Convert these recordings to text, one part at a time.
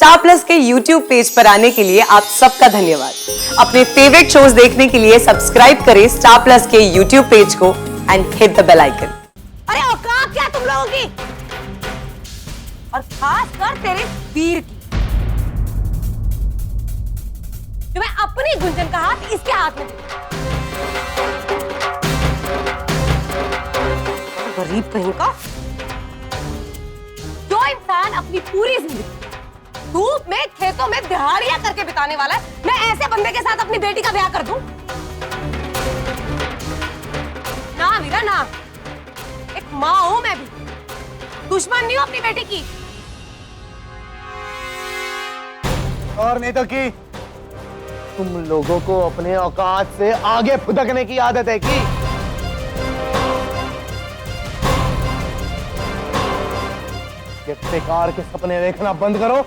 Star Plus के YouTube page पर आने के लिए आप सबका धन्यवाद। अपने फेवरेट शोज देखने के लिए सब्सक्राइब करें स्टार प्लस के YouTube पेज को and hit the bell icon. अरे औकात क्या तुम लोगों की, और खास कर तेरे वीर की, जो मैं अपनी गुंजन का हाथ इसके हाथ में दूं। गरीब कहीं का, जो इंसान अपनी पूरी जिंदगी धूप में खेतों में दिहाड़ियां करके बिताने वाला है, मैं ऐसे बंदे के साथ अपनी बेटी का ब्याह कर दूं? ना वीरा ना, एक माँ हूं मैं भी, दुश्मन नहीं हूं अपनी बेटी की। और नहीं तो की तुम लोगों को अपने औकात से आगे फुदकने की आदत है की? ये बेकार के सपने देखना बंद करो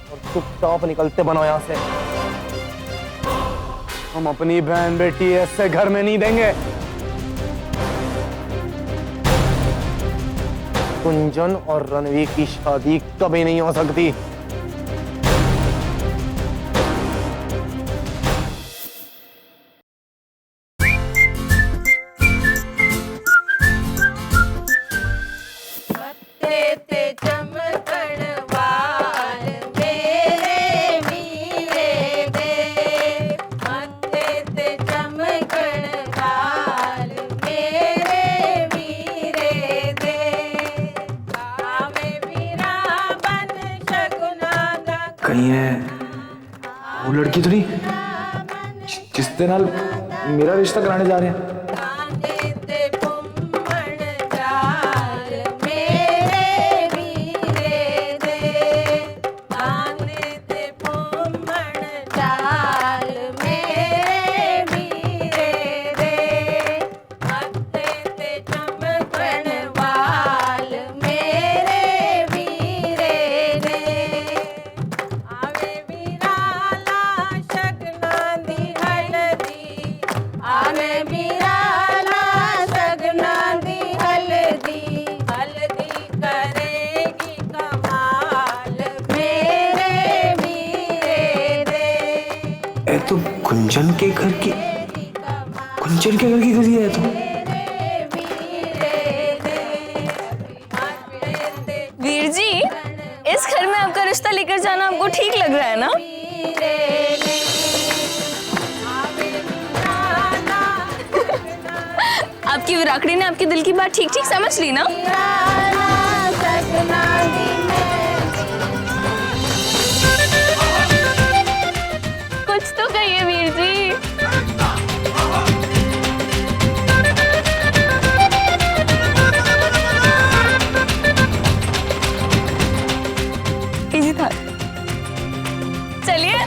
और चुपचाप निकलते बनो यहां से। हम अपनी बहन बेटी ऐसे घर में नहीं देंगे। गुंजन और रणवीर की शादी कभी नहीं हो सकती। कहीं है वो लड़की तो नहीं जिसके नाल मेरा रिश्ता कराने जा रहे हैं? तो गुंजन के घर की गली है तो। वीर जी, इस घर में आपका रिश्ता लेकर जाना आपको ठीक लग रहा है ना? आपकी विराकड़ी ने आपके दिल की बात ठीक ठीक समझ ली ना? कुछ तो कहिए वीर जी। इजी था। चलिए।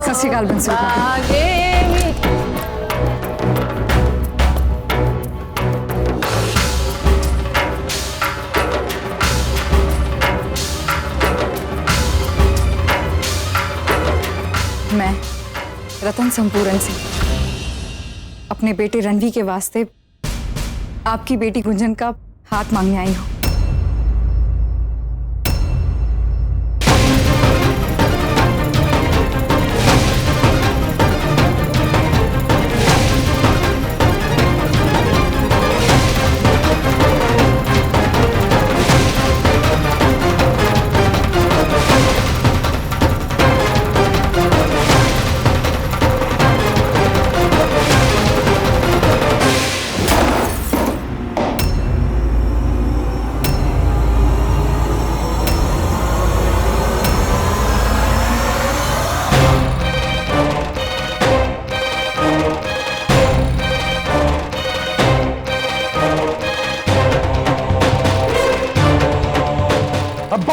सत श्री अकाल बंसी। मैं रतन संपूर्ण सिंह अपने बेटे रणवीर के वास्ते आपकी बेटी गुंजन का हाथ मांगने आई हूँ।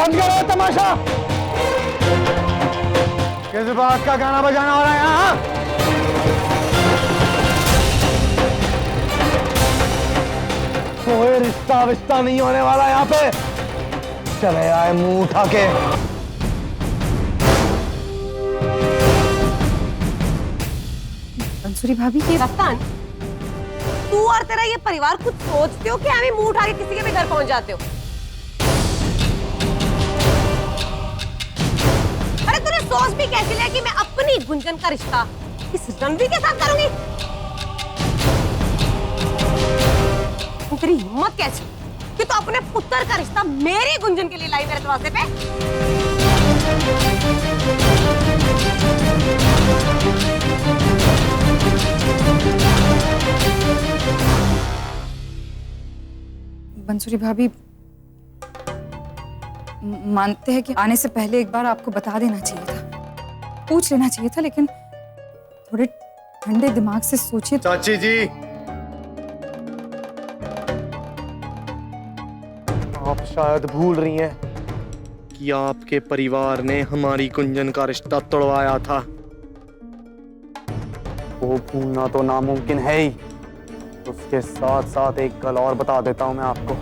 बंद करो तमाशा। किस बात का गाना बजाना हो रहा है यहाँ? कोई रिश्ता विश्ता नहीं होने वाला यहाँ पे। चले आए मुंह उठा के। बंसुरी भाभी ये रफ्तान, तू और तेरा ये परिवार कुछ सोचते हो कि हमें मुंह उठा के किसी के भी घर पहुंच जाते हो? अरे तूने सोच भी कैसे लिया कि मैं अपनी गुंजन का रिश्ता इस रणवीर के साथ करूंगी? तेरी हिम्मत कैसी कि तू अपने पुत्र का रिश्ता मेरी गुंजन के लिए लाई मेरे दरवाजे पे? बंसुरी भाभी मानते हैं कि आने से पहले एक बार आपको बता देना चाहिए था, पूछ लेना चाहिए था, लेकिन थोड़े ठंडे दिमाग से सोचिए। चाची जी, आप शायद भूल रही हैं कि आपके परिवार ने हमारी गुंजन का रिश्ता तोड़वाया था। वो भूलना तो नामुमकिन है ही। उसके साथ साथ एक गल और बता देता हूं मैं आपको।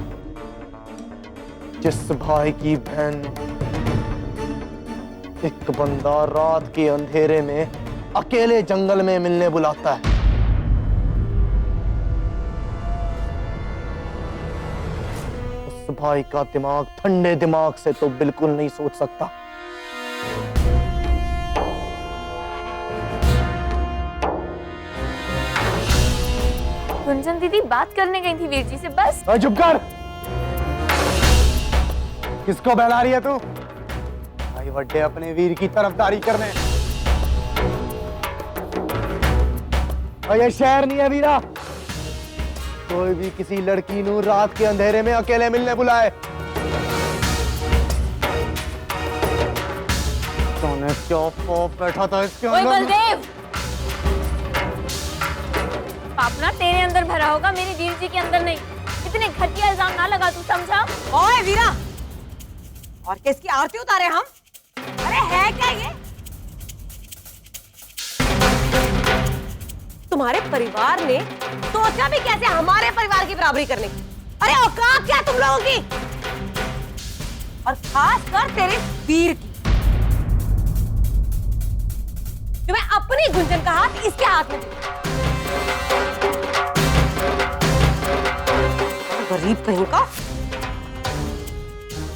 जिस भाई की बहन एक बंदा रात के अंधेरे में अकेले जंगल में मिलने बुलाता है, उस भाई का दिमाग ठंडे दिमाग से तो बिल्कुल नहीं सोच सकता। गुंजन दीदी बात करने गई थी वीर जी से, बस। चुप कर। किसको बहला रही है तू? भाई बड्डे अपने वीर की तरफदारी करने। और ये शहर नहीं है वीरा, कोई भी किसी लड़की नू रात के अंधेरे में अकेले मिलने बुलाए तूने क्यों खौफ बैठा था इसके ओए अंदर? बलदेव, पापना तेरे अंदर भरा होगा, मेरी वीर जी के अंदर नहीं। इतने घटिया इल्जाम ना लगा, तू समझा? ओए वीरा, और किसकी आरती उतारे हम? अरे है क्या ये? तुम्हारे परिवार ने सोचा भी कैसे हमारे परिवार की बराबरी करने की? अरे औकात क्या तुम लोगों की? और खास कर तेरे वीर की, जो मैं अपनी गुंजन का हाथ इसके हाथ में दूं। गरीब कहीं का।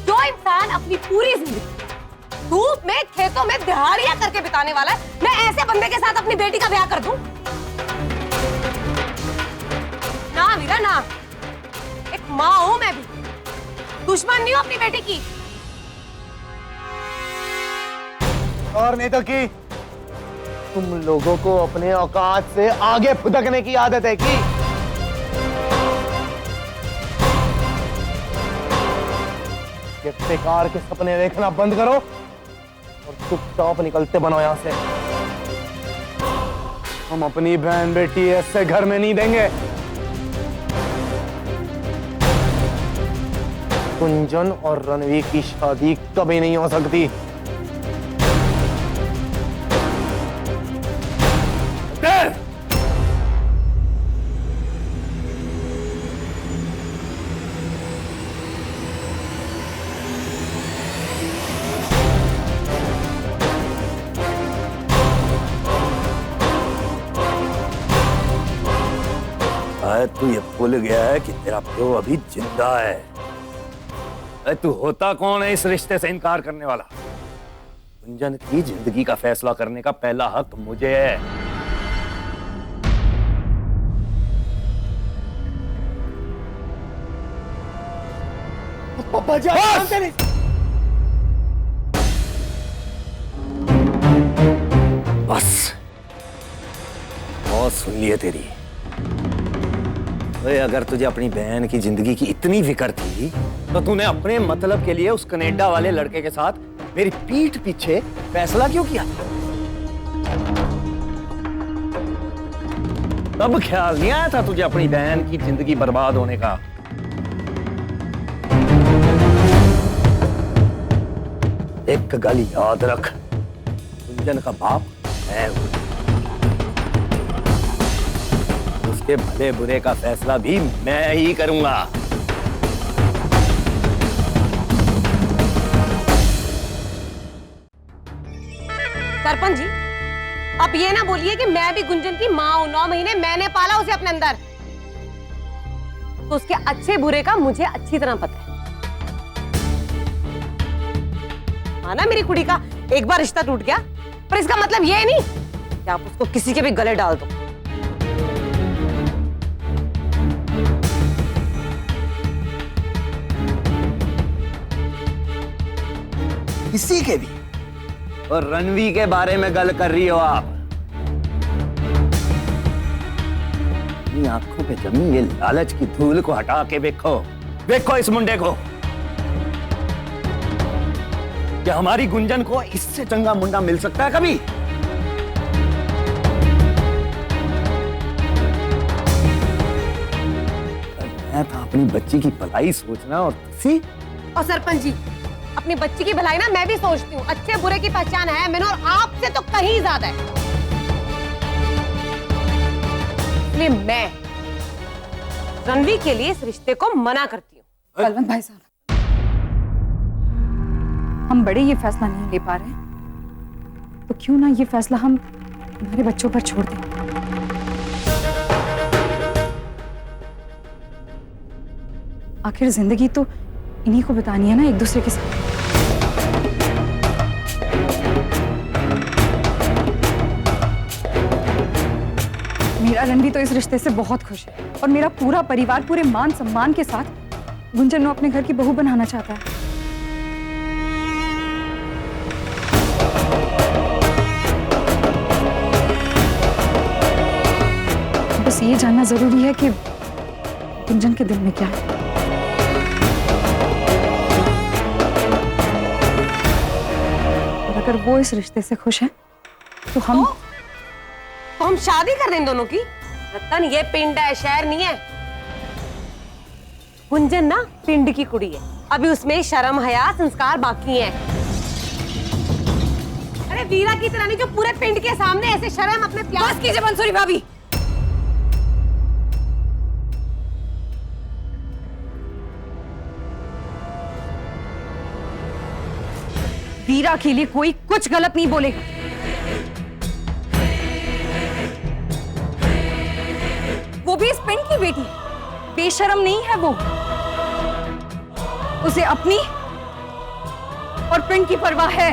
जो इंसान अपनी पूरी जिंदगी धूप में खेतों में दिहाड़ियां करके बिताने वाला है, मैं ऐसे बंदे के साथ अपनी बेटी का ब्याह कर दूं? ना वीरा ना, एक माँ हूं मैं भी, दुश्मन नहीं हूं अपनी बेटी की। और नहीं तो कि तुम लोगों को अपने औकात से आगे फुदकने की आदत है कि? ये बेकार के सपने देखना बंद करो और चुपचाप निकलते बनो यहां से। हम अपनी बहन बेटी ऐसे घर में नहीं देंगे। गुंजन और रणवीर की शादी कभी नहीं हो सकती। तू ये भूल गया है कि तेरा प्यो अभी जिंदा है। तू होता कौन है इस रिश्ते से इनकार करने वाला? गुंजन की जिंदगी का फैसला करने का पहला हक मुझे है। पापा जी, बस बहुत सुन ली है तेरी। ओए, अगर तुझे अपनी बहन की जिंदगी की इतनी फिक्र थी तो तूने अपने मतलब के लिए उस कनाडा वाले लड़के के साथ मेरी पीठ पीछे फैसला क्यों किया? तब ख्याल नहीं आया था तुझे अपनी बहन की जिंदगी बर्बाद होने का? एक गल याद रख, गुंजन का बाप मैं हूं। उसके भले बुरे का फैसला भी मैं ही करूंगा। सरपंच जी, अब ये ना बोलिए कि मैं भी गुंजन की माँ हूं। 9 महीने मैंने पाला उसे अपने अंदर, तो उसके अच्छे बुरे का मुझे अच्छी तरह पता है। हाँ ना, मेरी कुड़ी का एक बार रिश्ता टूट गया, पर इसका मतलब ये नहीं कि आप उसको किसी के भी गले डाल दो। किसी के भी? और रणवी के बारे में गल कर रही हो आप? अपनी आंखों पे जमी ये लालच की धूल को हटा के देखो, देखो इस मुंडे को। क्या हमारी गुंजन को इससे चंगा मुंडा मिल सकता है कभी? मैं था अपनी बच्ची की भलाई सोचना और किसी। और सरपंच जी, अपनी बच्ची की भलाई ना मैं भी सोचती हूँ। अच्छे बुरे की पहचान है मैंने, और आपसे तो कहीं ज्यादा है। इसलिए मैं रणवी के लिए इस रिश्ते को मना करती हूँ। बलवंत भाई साहब, हम बड़े ये फैसला नहीं ले पा रहे, तो क्यों ना ये फैसला हम हमारे बच्चों पर छोड़ दें। आखिर जिंदगी तो इन्हीं को बितानी है ना, एक दूसरे के साथ। मेरा रणवी तो इस रिश्ते से बहुत खुश है, और मेरा पूरा परिवार पूरे मान सम्मान के साथ गुंजन को अपने घर की बहू बनाना चाहता है। बस ये जानना जरूरी है कि गुंजन के दिल में क्या है। और अगर वो इस रिश्ते से खुश है तो हम शादी कर दें दोनों की। रतन, ये पिंड है, शहर नहीं है। गुंजन ना पिंड की कुड़ी है, अभी उसमें शर्म हया संस्कार बाकी हैं। अरे वीरा की तरह नहीं जो पूरे पिंड के सामने ऐसे शर्म अपने प्यार। बस कीजिए मंसूरी भाभी। वीरा के लिए कोई कुछ गलत नहीं बोलेगा। वो भी इस पिंड की बेटी, बेशर्म नहीं है वो। उसे अपनी और पिंड की परवाह है।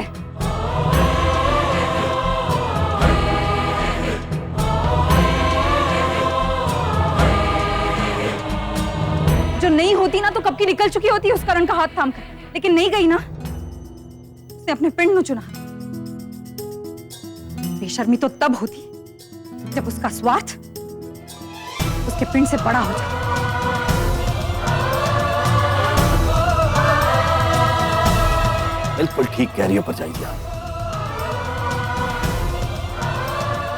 जो नहीं होती ना तो कब की निकल चुकी होती उस करण का हाथ थाम कर, लेकिन नहीं गई ना, उसने अपने पिंड को चुना। बेशर्मी तो तब होती जब उसका स्वार्थ उसके पिंड से बड़ा हो जाए। बिल्कुल ठीक कह रही हो परजाई आप।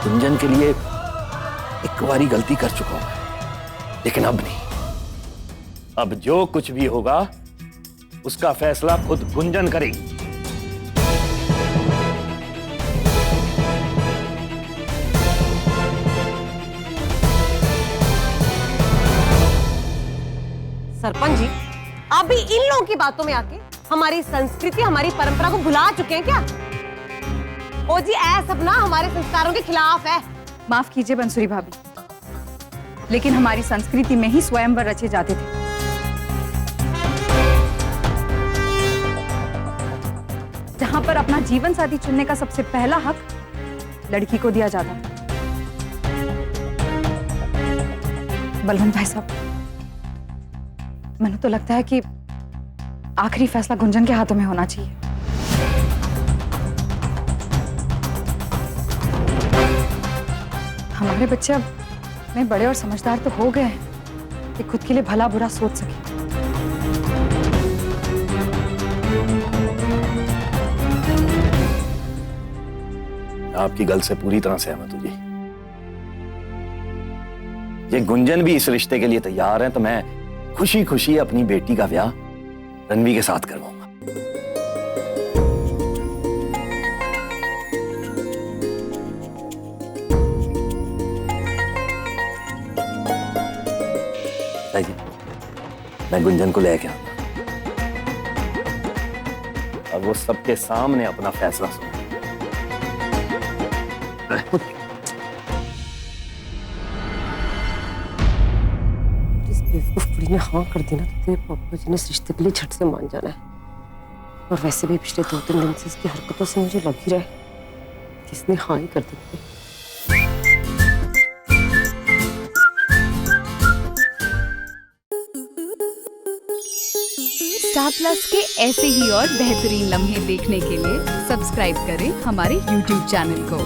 गुंजन के लिए एक बारी गलती कर चुका हूं, लेकिन अब नहीं। अब जो कुछ भी होगा उसका फैसला खुद गुंजन करेगी। सरपंच जी, आप भी इन लोगों की बातों में आके हमारी संस्कृति, हमारी परंपरा को भुला चुके हैं क्या? ओ जी, ऐसा अपना हमारे संस्कारों के खिलाफ है। माफ कीजिए बंसुरी भाभी, लेकिन हमारी संस्कृति में ही स्वयंवर रचे जाते थे। जहां पर अपना जीवन साथी चुनने का सबसे पहला हक लड़की को दिया जाता था। बलवंत भाई साहब, मैंने तो लगता है कि आखिरी फैसला गुंजन के हाथों में होना चाहिए। हमारे बच्चे अब इतने बड़े और समझदार तो हो गए हैं कि खुद के लिए भला बुरा सोच सके। आपकी गल से पूरी तरह सहमत हूं जी। ये गुंजन भी इस रिश्ते के लिए तैयार है तो मैं खुशी खुशी अपनी बेटी का ब्याह रणवी के साथ करवाऊंगा। चाहिए मैं गुंजन को लेके आऊंगा। अब वो सबके सामने अपना फैसला सुने। जिस बेवकूफ बुढ़ी ने हाँ कर दी ना तो तेरे पापा जी ने इस रिश्ते के लिए झट से मान जाना है। और वैसे भी पिछले 2-3 दिन से इसकी हरकतों से मुझे लग ही रहा है कि इसने हाँ ही कर दी थी। स्टार प्लस के ऐसे ही और बेहतरीन लम्हे देखने के लिए सब्सक्राइब करें हमारे YouTube चैनल को।